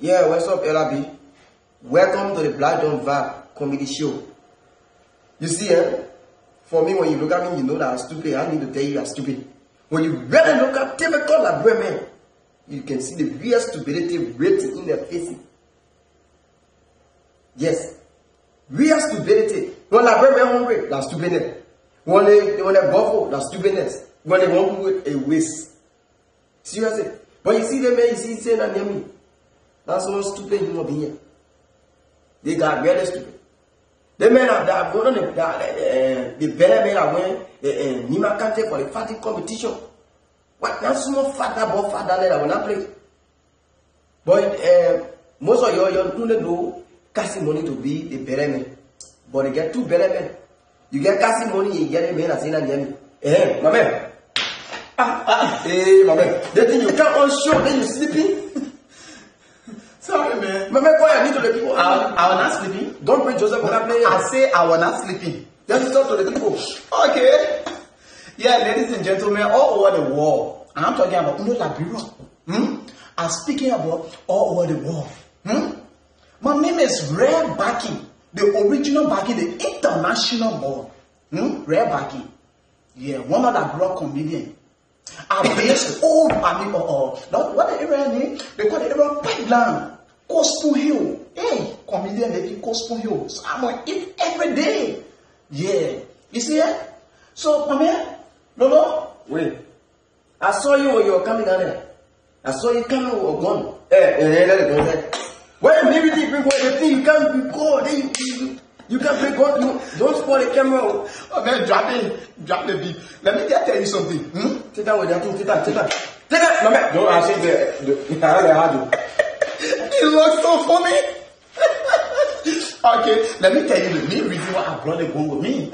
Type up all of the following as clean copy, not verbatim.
Yeah, what's up, LRB? Welcome to the Black Don't Vibe comedy show. You see, for me, when you look at me, you know that I'm stupid. I need to tell you I'm stupid. When you really look at typical Labrador men, you can see the real stupidity written in their faces. Yes, real stupidity. When Labrador men hungry, that's stupidness. When they buffalo, that's stupidness. When they want to with a waste. Seriously. But you see them, you see saying that near me. That's all stupid human being. They got really stupid. The men that go on the better men that win Nima Kante for the fighting competition. What now small father but father that will not play. But most of you don't know casting money to be the better men. But you get two better men. You get casting money, you get a man that's in and me. My man. Hey, my man. The thing you come on show, then you sleeping. Sorry, man. My man, I need to the people. I was not sleeping. Don't bring Joseph on that player. I say I was not sleeping. Just talk to the people. Okay. Yeah, ladies and gentlemen, all over the world. And I'm talking about Liberia. I'm speaking about all over the world. My name is Ray Baki, the original Baki, the international boy. Ray Baki. Yeah, one of the block comedian. I based old Baki what the area name? They call it area pipeline. Coastal Hill. Hey, comedian they eat Coastal Hill. So I'm gonna eat every day. Yeah. You see it? So come here. Lolo. Wait. I saw you when you were coming down there. I saw you coming with a gun. Hey. When maybe they bring the thing, you can't be caught. You can't bring gun. Don't spoil the camera. Oh man, drop the beat. Let me tell you something. Take that with that thing. Take that. No man. Don't ask me the It looks so funny. Okay, let me tell you the main reason why I brought the gun with me.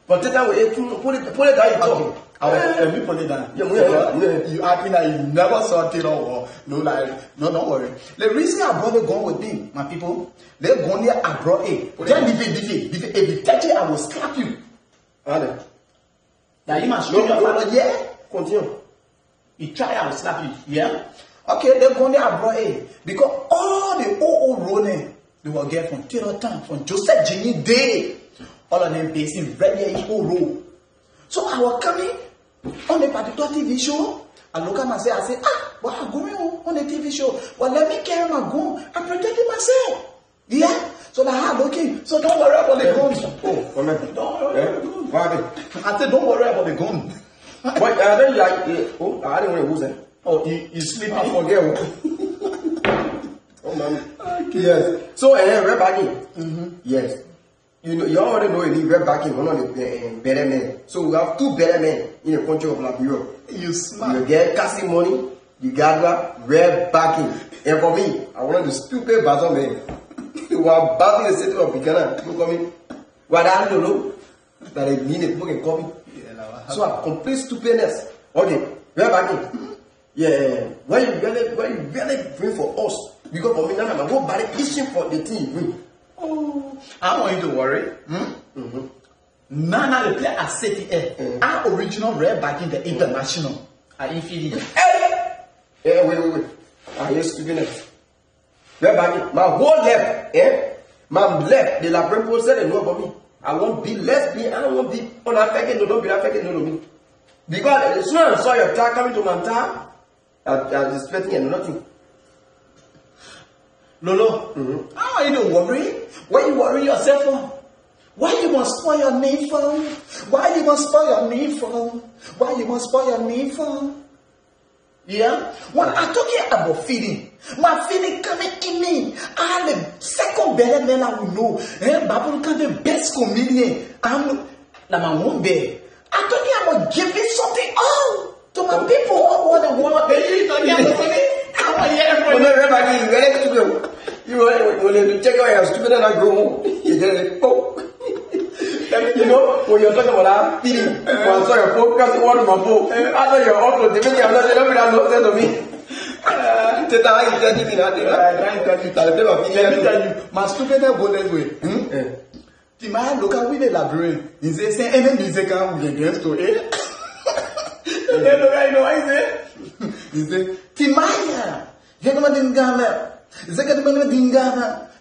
But take that with it. Put it down. Okay. Let me put it down. Yeah. You acting like you never saw it or no, don't worry. The reason I brought the gun with me, my people, the gun here I brought it. Then if you touch it, I will slap you. Allez. Now you must show your father, yeah? Continue. You try, I will slap you, yeah? Okay, the gun here I brought it. Because all the old rolling, they will get from Taylor Town, from Joseph Jimmy Day. All of them based in Red Old Road. So I was coming on the particular TV show. I look at myself, I say, what I'm going on the TV show? Well, let me carry my gun and protect myself. Yeah? So that's how I'm looking. So don't worry about the gun. Don't worry about the gun. I said, don't worry about the gun. But I don't like it. I don't want to lose it. Oh, you sleep, I forget. Oh, man. Okay. Yes. So, Red Baki. Yes. You know, you already know you Red Baki, one of the better men. So we have two better men in the country of Liberia. You smart. You get casting money, you got Red Baki. And for me, I wanted the stupid Bazon man. Who are battling the city of Ghana. People coming. What I don't know. That they need a book and copy. So I complete stupidness. Okay, Red Baki. Yeah, why you really bring for us? Because for me now, I'm going to issue for the team. Oh, I don't want you to worry. Nana the player at City our original Red Baki, the international. Are you feeling it? Wait. I hear stupidness. Red Baki, my whole left, my left, the Labrador said they know about me. I won't be lesbian, I don't want to be unaffected, no, don't be affected, no, me. Because as soon as I saw your car coming to my town, I was expecting and nothing. Lolo, how are you worry? Why you worry yourself for? Why you must spoil your name for? Why you must spoil your name for? Why you must spoil your name for? Yeah? When I'm talking about feeding, my feeding coming in me. I'm the second better man I will know. Babu can the best comedian. I'm my own bear. I'm talking about giving something out to my people all over the world. You talking about me? You check out your stupid and I go home. You get it. You know, when you're talking about that feeling, when I saw your focus on my book, I saw your auto, the video, I'm not to me. My stupid go that way. The man look at with the library. He says, any music can be against to it. You know what I say? He said, Timaya, you know what I'm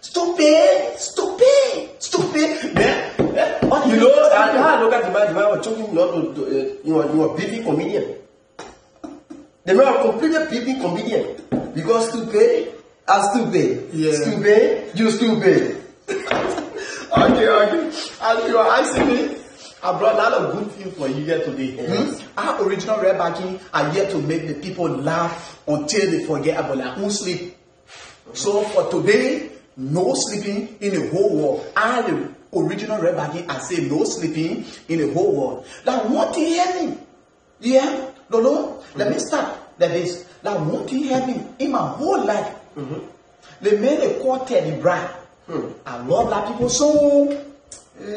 Stupid, stupid, stupid. You know, I look at the man was choking not to, you are beating comedian. The man was completely beating comedian because stupid, stupid, Yeah. stupid, you stupid. Okay. As you are asking me, I brought a lot of good things for you here today. Yes. Our original red backing are here to make the people laugh until they forget about their own sleep. So for today, no sleeping in the whole world. I, the original red backing, I say no sleeping in the whole world. Like, what you hear me? Yeah, Lolo, let me start like this. Like, what you hear me in my whole life? They made a call Teddy Brand. I love black people so.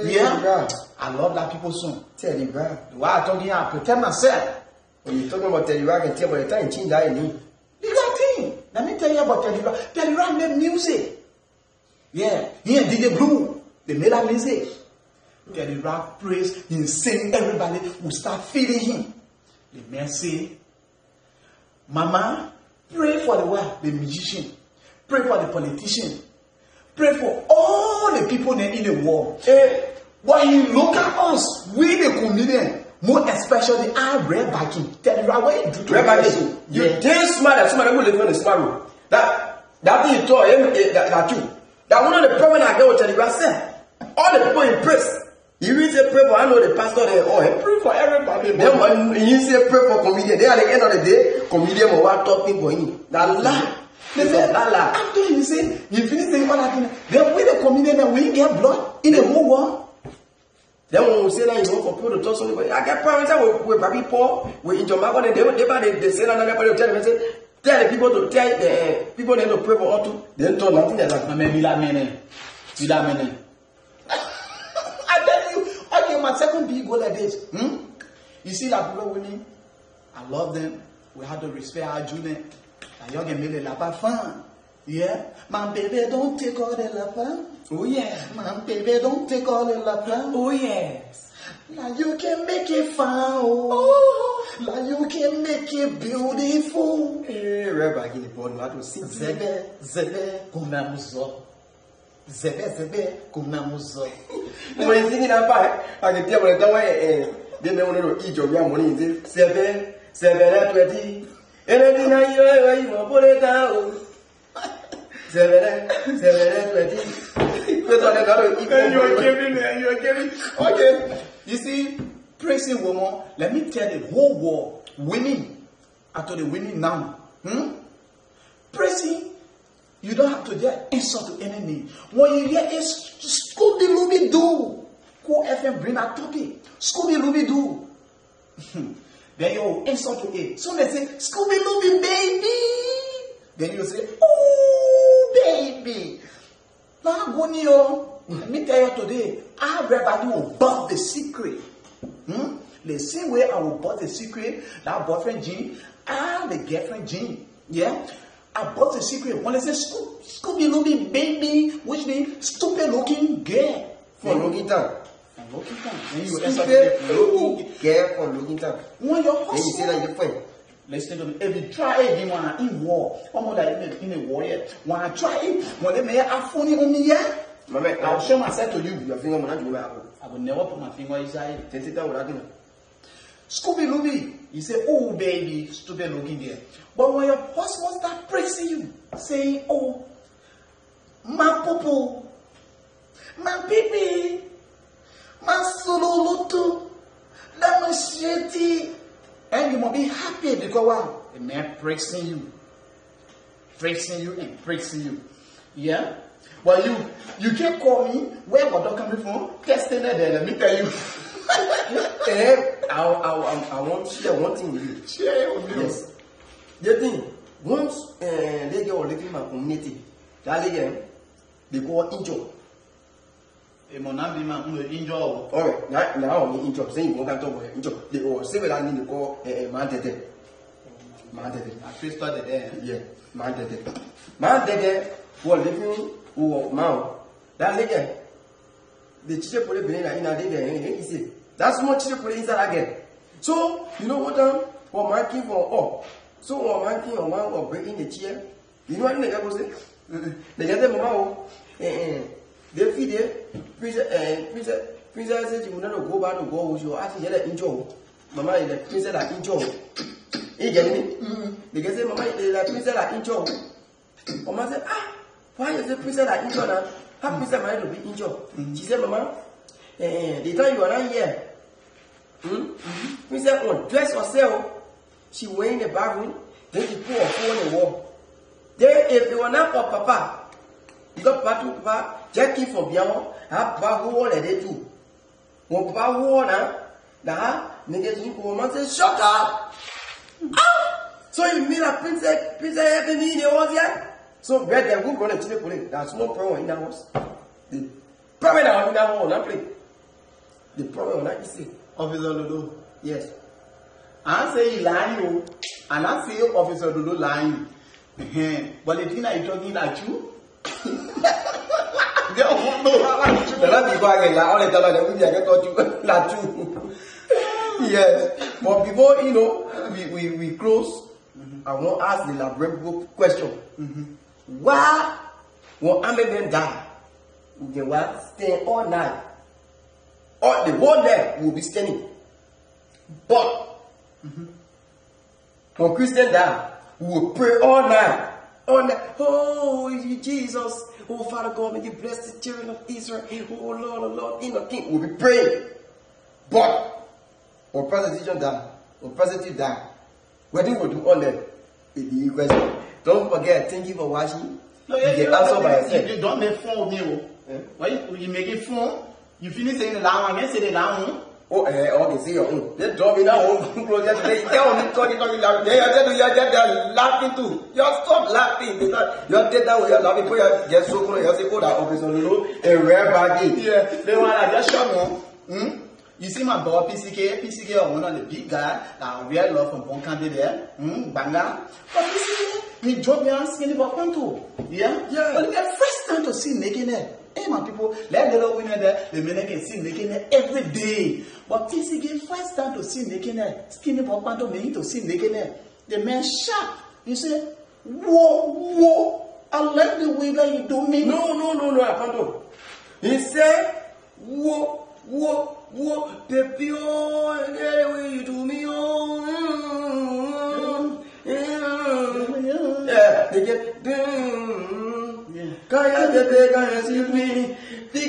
Yeah, I love black people so. Teddy Brand. Why I talking? I protect myself. When you're talking about Teddy Brand, I can tell by the time change that in The right thing. Let me tell you about Teddy Brand. Teddy Brand made music. Yeah, he and DJ Blue, they made that music. Teddy Brand praise, he sing, everybody will start feeding him. The man say, Mama, pray for the musician, pray for the politician, pray for all the people in the world. When you look at us, we the comedian, more especially our red backing. Teddy Brand, what you do to red backing? You damn smart as somebody who live on the smart room. That thing you told him, that you. That one of the problem I get with Teddy Brand said, all the people in press. You really say pray for, I know the pastor there, he pray for everybody. Then when you say pray for comedian, then at the end of the day, comedian will want talking for him. That lie. They say, that lie. After you say, you finish saying all that thing, then with the comedian, then we get blood in the whole world. Then when we say that, you want for people to talk something, I get parents that will probably poor, we in Jamaica, they say that, everybody will tell them, say, tell the people to tell the people they to pray for all to, they don't talk nothing like that. I tell you, okay, my second big goal like this. You see that people winning, I love them. We have to respect our junior. And you can make the lapa fun. Yeah, my baby don't take all the lapa. Oh yeah, my baby don't take all the lapa. Oh yes. Now you can make it fun. Oh, now you can make it beautiful. Red backing the ball, what to sing. Zebe, kunamuzo. Zebe, kunamuzo. When you sing that part, I can tell you that they may want to eat your money. Seven, 20. Anything I you put it down. 7, 20. You are giving. Okay. You see, praising woman, let me tell the whole world, winning. After the winning now. Praising, you don't have to just insult the enemy. When you hear a Scooby-Looby-Doo, Cool FM bring that topic. Scooby-Looby-Doo. Then you insult to it. So they say, Scooby-Looby baby. Then you say, oh baby. Now go near. Let me tell you today, everybody will bust the secret. The same way I will bust the secret, that boyfriend Jean and the girlfriend Jean. Yeah? I bust the secret. When they say Scooby-Looby baby, which means stupid looking girl. For looking down. Looking down. Then you stupid girl for looking down. When your husband. Then you say that you point. Listen to me. If you try it, when in war, almost like in a war, when I try it, when they may have funny on me, yeah, I'll show myself to you. Your finger, I will never put my finger inside. Take it down without doing. Scooby-Looby, you say, oh baby, stupid looking there. But when your husband start praising you, saying, oh, my popo, my baby, my sololoto, my shitty, and you must be happy because wow, the man praising you and praising you. Yeah? Well, you can't call me, where was that coming from? Testing it there, let me tell you. I want to share one thing with you. Share with you. Yes. The thing, once they get living in my community, that again, they go injured. They will not be my injured. Alright, now I'm injured. Saying you can't talk about injured. They will say that I need to call man dede. I first started there. Yeah, man dede. Man dede for living who man. That again, the teacher put it in a day. That's much teacher put it inside again. So you know what for marking for up. So we're marking or man or breaking the chair. You know what the guy was saying? Mais il y a des moments où des filles, princesse, tu voulais le go back to go with your ass, il y a des injo. Maman, il est princesse à injo. Il y a des maman, il est la princesse à injo. Maman dit, ah, why is the princess à injo now? How princess married to be injo? She said, Mama, the time you are not here, princess will dress herself. She went in the bathroom, then she put her phone on the wall. Then if you were not for Papa, you got Papa, Jackie for Biamo, Papa who won a day too. When Papa won, niggas you woman say, shut up! Ah! So you mean a princess having me in the house yet? So where they will go to the police. There's no problem in that house. The problem in that house, not play. The problem not you see. Officer Dodo. Yes. I say he lying, and I say Officer Dodo lying. But the thing that you're talking about you, they don't know. The last people I get all the time that we get got you like you. Yes. But before we close, I want to ask the laboratory question. Why will Amen die? We can stay all night. Or the whole night will be standing. But when Christian die, we will pray all night. All night. Oh, Jesus. Oh, Father God, may you bless the children of Israel. Oh, Lord, King of Kings. We'll be praying. But when President die, when President die, what do we do all that? The question. Don't forget, thank you for watching. No, you can answer by yourself. You don't make fun of me. Why you make it fun? You finish saying the long one, say the long one. Oh, okay, see your own. Let's drop it now. They're laughing too. Just stop laughing. You're dead that way. You're laughing. You're just so cool. You're saying, oh, that officer, a rare baggy. Yeah, they want to just show me. You see my boy PCK are one of the big guy that real love from Bonkande there. Banga. But PCK, he drop me on skinny bottom too. Yeah? Yeah. But it's the first time to see making it. Hey, my people, let the little winner there, the men can see making it every day. But PCK, first time to see making it. Skinny bottom to me to see making it. The man sharp. You say, whoa. I like the way that you do me. No, I can't do. He said, whoa. Baby, oh, the way you do me, oh. Yeah, they get, can you shoot me? They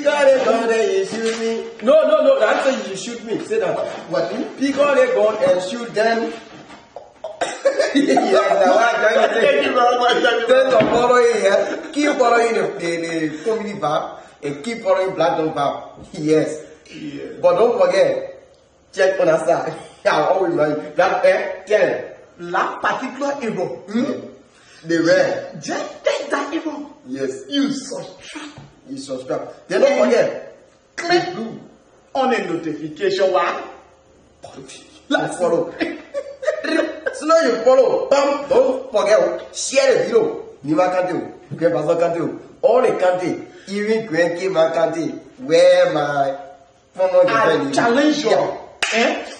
shoot me. No, that's saying you shoot me. Say that. What? Pick on a gun and shoot them. Thank you very much. Thanks for following here. Keep following the comedy vibe and keep following Black Dog vibe. Yes. But don't forget, check on our side. I always like that. That particular hero. The red. Just take that hero. Yes. You subscribe. Then don't forget, click on a notification one. Let's follow. So now you follow. Don't forget, share the video. Nima can't do. Grandpa can't do. All the can't do. Even grandkids can't do. Where my I challenge you.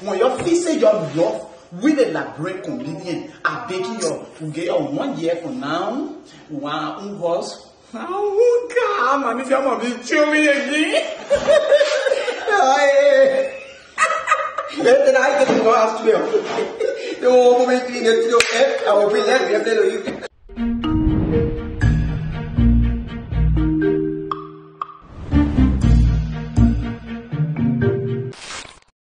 When your face say your love with a elaborate comedian, I beg you get on 1 year from now. One was come and if you want to kill me again. Then I get to go ask you. I will be let me tell you.